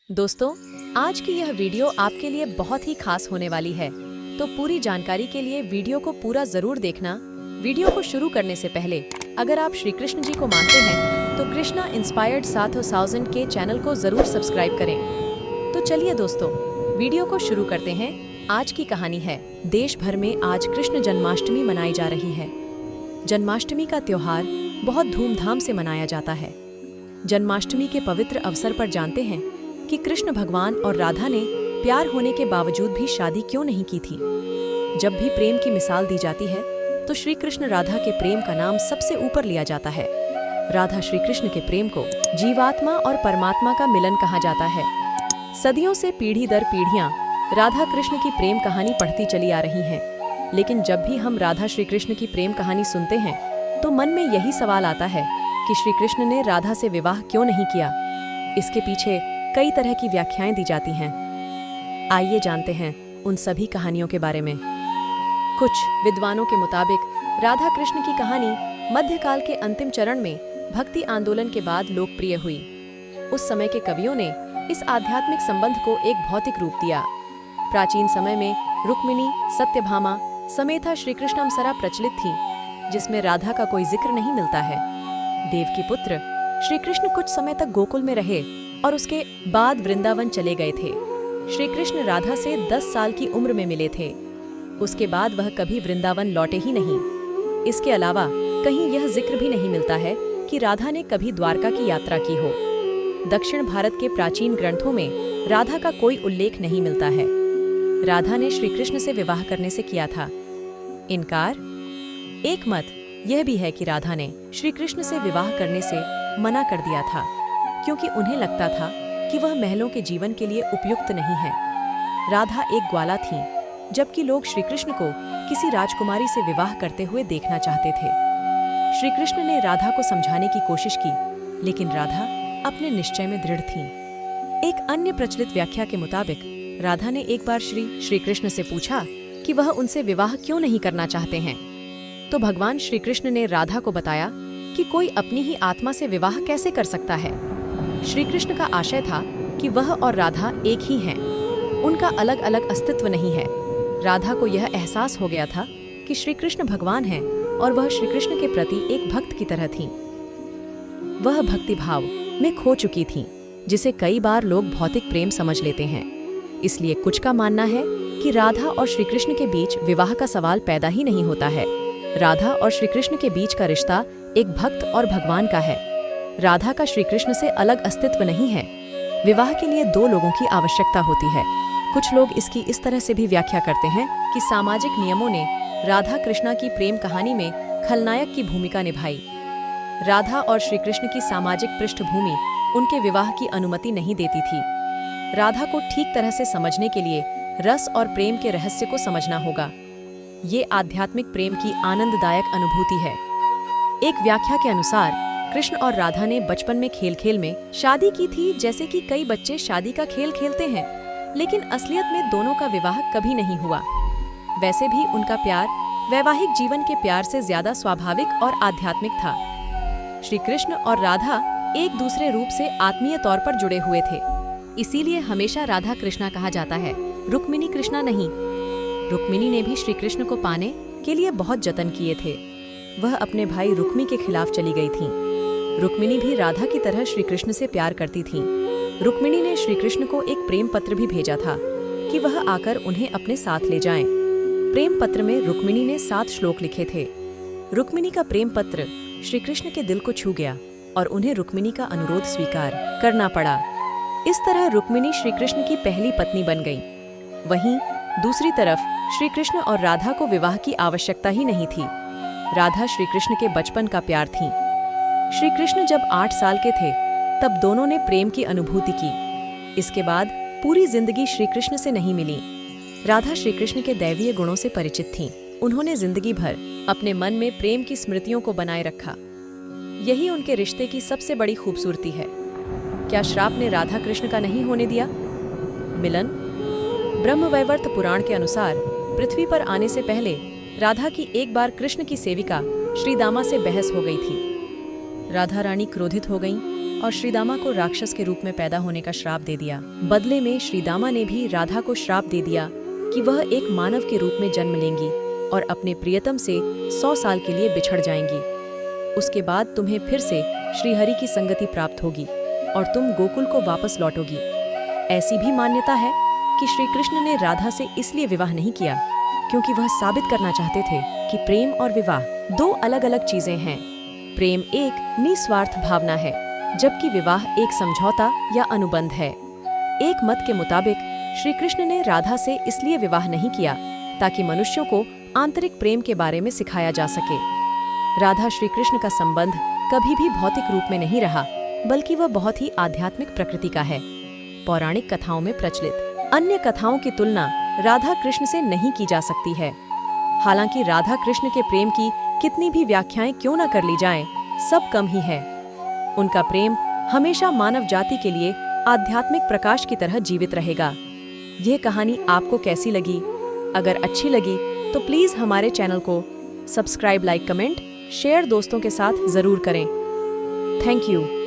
दोस्तों, आज की यह वीडियो आपके लिए बहुत ही खास होने वाली है, तो पूरी जानकारी के लिए वीडियो को पूरा जरूर देखना। वीडियो को शुरू करने से पहले अगर आप श्री कृष्ण जी को मानते हैं तो कृष्णा इंस्पायर्ड 7000 के चैनल को जरूर सब्सक्राइब करें। तो चलिए दोस्तों, वीडियो को शुरू करते हैं। आज की कहानी है, देश भर में आज कृष्ण जन्माष्टमी मनाई जा रही है। जन्माष्टमी का त्योहार बहुत धूमधाम से मनाया जाता है। जन्माष्टमी के पवित्र अवसर पर जानते हैं कि कृष्ण भगवान और राधा ने प्यार होने के बावजूद भी शादी क्यों नहीं की थी। जब भी प्रेम की मिसाल दी जाती है तो श्री कृष्ण राधा के प्रेम का नाम सबसे ऊपर लिया जाता है। राधा श्री कृष्ण के प्रेम को जीवात्मा और परमात्मा का मिलन कहा जाता है। सदियों से पीढ़ी दर पीढ़ियां राधा कृष्ण की प्रेम कहानी पढ़ती चली आ रही हैं, लेकिन जब भी हम राधा श्री कृष्ण की प्रेम कहानी सुनते हैं तो मन में यही सवाल आता है कि श्री कृष्ण ने राधा से विवाह क्यों नहीं किया। इसके पीछे कई तरह की व्याख्याएं दी जाती हैं। आइए जानते हैं उन सभी कहानियों के बारे में। कुछ विद्वानों के मुताबिक राधा कृष्ण की कहानी मध्यकाल के अंतिम चरण में भक्ति आंदोलन के बाद लोकप्रिय हुई। उस समय के कवियों ने इस आध्यात्मिक संबंध को एक भौतिक रूप दिया। प्राचीन समय में रुक्मिणी, सत्यभामा, समेता श्री कृष्णामसरा प्रचलित थी, जिसमें राधा का कोई जिक्र नहीं मिलता है। देवकी पुत्र श्री कृष्ण कुछ समय तक गोकुल में रहे और उसके बाद वृंदावन चले गए थे। श्री कृष्ण राधा से 10 साल की उम्र में मिले थे। उसके बाद वह कभी वृंदावन लौटे ही नहीं। इसके अलावा कहीं यह जिक्र भी नहीं मिलता है कि राधा ने कभी द्वारका की यात्रा की हो। दक्षिण भारत के प्राचीन ग्रंथों में राधा का कोई उल्लेख नहीं मिलता है। राधा ने श्री कृष्ण से विवाह करने से किया था इनकार। एक मत यह भी है कि राधा ने श्री कृष्ण से विवाह करने से मना कर दिया था, क्योंकि उन्हें लगता था कि वह महलों के जीवन के लिए उपयुक्त नहीं है। राधा एक ग्वाला थी, जबकि लोग श्री कृष्ण को किसी राजकुमारी से विवाह करते हुए देखना चाहते थे। श्री कृष्ण ने राधा को समझाने की कोशिश की, लेकिन राधा अपने निश्चय में दृढ़ थी। एक अन्य प्रचलित व्याख्या के मुताबिक राधा ने एक बार श्री कृष्ण से पूछा कि वह उनसे विवाह क्यों नहीं करना चाहते हैं। तो भगवान श्री कृष्ण ने राधा को बताया कि कोई अपनी ही आत्मा से विवाह कैसे कर सकता है। श्री कृष्ण का आशय था कि वह और राधा एक ही हैं, उनका अलग अलग अस्तित्व नहीं है। राधा को यह एहसास हो गया था कि श्री कृष्ण भगवान हैं और वह श्री कृष्ण के प्रति एक भक्त की तरह थीं। वह भक्ति भाव में खो चुकी थीं, जिसे कई बार लोग भौतिक प्रेम समझ लेते हैं। इसलिए कुछ का मानना है कि राधा और श्री कृष्ण के बीच विवाह का सवाल पैदा ही नहीं होता है। राधा और श्री कृष्ण के बीच का रिश्ता एक भक्त और भगवान का है। राधा का श्री कृष्ण से अलग अस्तित्व नहीं है। विवाह के लिए 2 लोगों की आवश्यकता होती है। कुछ लोग इसकी इस तरह से भी व्याख्या करते हैं कि सामाजिक नियमों ने राधा कृष्णा की प्रेम कहानी में खलनायक की भूमिका निभाई। राधा और श्री कृष्ण की सामाजिक पृष्ठभूमि उनके विवाह की अनुमति नहीं देती थी। राधा को ठीक तरह से समझने के लिए रस और प्रेम के रहस्य को समझना होगा। ये आध्यात्मिक प्रेम की आनंददायक अनुभूति है। एक व्याख्या के अनुसार कृष्ण और राधा ने बचपन में खेल खेल में शादी की थी, जैसे कि कई बच्चे शादी का खेल खेलते हैं, लेकिन असलियत में दोनों का विवाह कभी नहीं हुआ। वैसे भी उनका प्यार वैवाहिक जीवन के प्यार से ज्यादा स्वाभाविक और आध्यात्मिक था। श्री कृष्ण और राधा एक दूसरे रूप से आत्मीय तौर पर जुड़े हुए थे, इसीलिए हमेशा राधा कृष्णा कहा जाता है, रुक्मिणी कृष्णा नहीं। रुक्मिणी ने भी श्री कृष्ण को पाने के लिए बहुत जतन किए थे। वह अपने भाई रुक्मी के खिलाफ चली गई थी। रुक्मिणी भी राधा की तरह श्री कृष्ण से प्यार करती थी। रुक्मिणी ने श्री कृष्ण को एक प्रेम पत्र भी भेजा था कि वह आकर उन्हें अपने साथ ले जाएं। प्रेम पत्र में रुक्मिणी ने 7 श्लोक लिखे थे। रुक्मिणी का प्रेम पत्र श्री कृष्ण के दिल को छू गया और उन्हें रुक्मिणी का अनुरोध स्वीकार करना पड़ा। इस तरह रुक्मिणी श्री कृष्ण की पहली पत्नी बन गई। वहीं दूसरी तरफ श्री कृष्ण और राधा को विवाह की आवश्यकता ही नहीं थी। राधा श्री कृष्ण के बचपन का प्यार थी। श्री कृष्ण जब 8 साल के थे तब दोनों ने प्रेम की अनुभूति की। इसके बाद पूरी जिंदगी श्री कृष्ण से नहीं मिली। राधा श्री कृष्ण के दैवीय गुणों से परिचित थीं। उन्होंने जिंदगी भर अपने मन में प्रेम की स्मृतियों को बनाए रखा। यही उनके रिश्ते की सबसे बड़ी खूबसूरती है। क्या श्राप ने राधा कृष्ण का नहीं होने दिया मिलन? ब्रह्मवैवर्त पुराण के अनुसार पृथ्वी पर आने से पहले राधा की एक बार कृष्ण की सेविका श्रीदामा से बहस हो गई थी। राधा रानी क्रोधित हो गईं और श्रीदामा को राक्षस के रूप में पैदा होने का श्राप दे दिया। बदले में श्रीदामा ने भी राधा को श्राप दे दिया कि वह एक मानव के रूप में जन्म लेंगी और अपने प्रियतम से 100 साल के लिए बिछड़ जाएंगी। उसके बाद तुम्हें फिर से श्रीहरि की संगति प्राप्त होगी और तुम गोकुल को वापस लौटोगी। ऐसी भी मान्यता है कि श्री कृष्ण ने राधा से इसलिए विवाह नहीं किया क्योंकि वह साबित करना चाहते थे कि प्रेम और विवाह दो अलग अलग चीजें हैं। प्रेम एक निस्वार्थ भावना है, जबकि विवाह एक समझौता या अनुबंध है। एक मत के मुताबिक श्री कृष्ण ने राधा से इसलिए विवाह नहीं किया ताकि मनुष्यों को आंतरिक प्रेम के बारे में सिखाया जा सके। राधा श्री कृष्ण का संबंध कभी भी भौतिक रूप में नहीं रहा, बल्कि वह बहुत ही आध्यात्मिक प्रकृति का है। पौराणिक कथाओं में प्रचलित अन्य कथाओं की तुलना राधा कृष्ण से नहीं की जा सकती है। हालांकि राधा कृष्ण के प्रेम की कितनी भी व्याख्याएं क्यों न कर ली जाएं, सब कम ही है। उनका प्रेम हमेशा मानव जाति के लिए आध्यात्मिक प्रकाश की तरह जीवित रहेगा। यह कहानी आपको कैसी लगी? अगर अच्छी लगी तो प्लीज़ हमारे चैनल को सब्सक्राइब, लाइक, कमेंट, शेयर दोस्तों के साथ ज़रूर करें। Thank you.